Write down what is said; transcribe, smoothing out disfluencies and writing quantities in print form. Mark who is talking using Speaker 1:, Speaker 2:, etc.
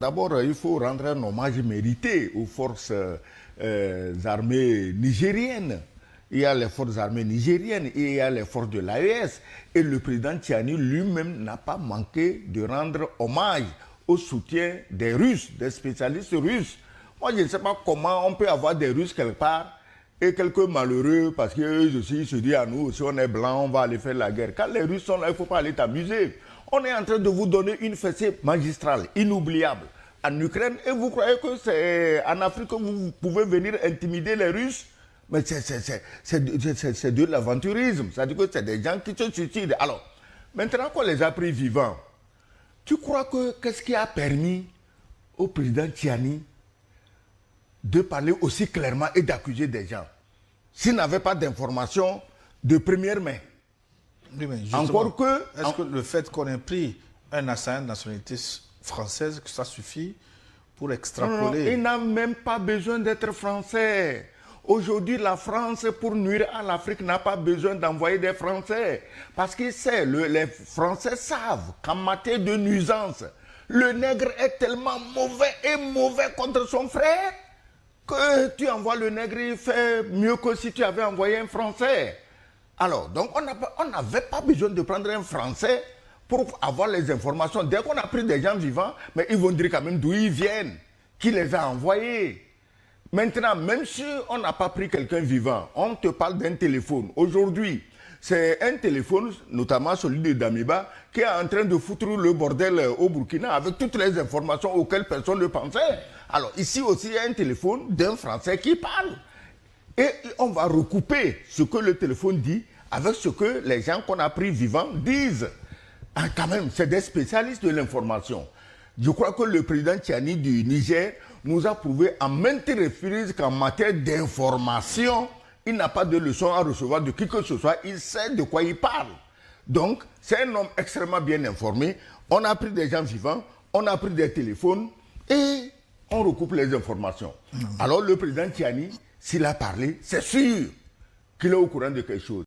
Speaker 1: D'abord, il faut rendre un hommage mérité aux forces armées nigériennes. Il y a les forces armées nigériennes et il y a les forces de l'AES. Et le président Tiani lui-même n'a pas manqué de rendre hommage au soutien des Russes, des spécialistes russes. Moi, je ne sais pas comment on peut avoir des Russes quelque part et quelques malheureux parce qu'eux aussi se disent à nous, si on est blanc, on va aller faire la guerre. Quand les Russes sont là, il ne faut pas aller t'amuser. On est en train de vous donner une fessée magistrale, inoubliable, en Ukraine. Et vous croyez que c'est en Afrique que vous pouvez venir intimider les Russes? Mais c'est de l'aventurisme. C'est-à-dire que c'est des gens qui se suicident. Alors, maintenant qu'on les a pris vivants, tu crois que qu'est-ce qui a permis au président Tiani de parler aussi clairement et d'accuser des gens s'il n'avait pas d'informations de première main?
Speaker 2: Oui, mais
Speaker 1: encore que...
Speaker 2: Est-ce que le fait qu'on ait pris un assaillant de nationalité française, que ça suffit pour extrapoler?
Speaker 1: Non, il n'a même pas besoin d'être français. Aujourd'hui, la France, pour nuire à l'Afrique, n'a pas besoin d'envoyer des Français. Parce que les Français savent qu'en matière de nuisance, le nègre est tellement mauvais contre son frère que tu envoies le nègre, il fait mieux que si tu avais envoyé un Français. Alors, donc on n'avait pas besoin de prendre un Français pour avoir les informations. Dès qu'on a pris des gens vivants, mais ils vont dire quand même d'où ils viennent, qui les a envoyés. Maintenant, même si on n'a pas pris quelqu'un vivant, on te parle d'un téléphone. Aujourd'hui, c'est un téléphone, notamment celui de Damiba, qui est en train de foutre le bordel au Burkina avec toutes les informations auxquelles personne ne pensait. Alors ici aussi, il y a un téléphone d'un Français qui parle. Et on va recouper ce que le téléphone dit avec ce que les gens qu'on a pris vivants disent. Ah, quand même, c'est des spécialistes de l'information. Je crois que le président Tiani du Niger nous a prouvé à maintes reprises qu'en matière d'information, il n'a pas de leçon à recevoir de qui que ce soit. Il sait de quoi il parle. Donc, c'est un homme extrêmement bien informé. On a pris des gens vivants, on a pris des téléphones et on recoupe les informations. Alors, le président Tiani, s'il a parlé, c'est sûr qu'il est au courant de quelque chose.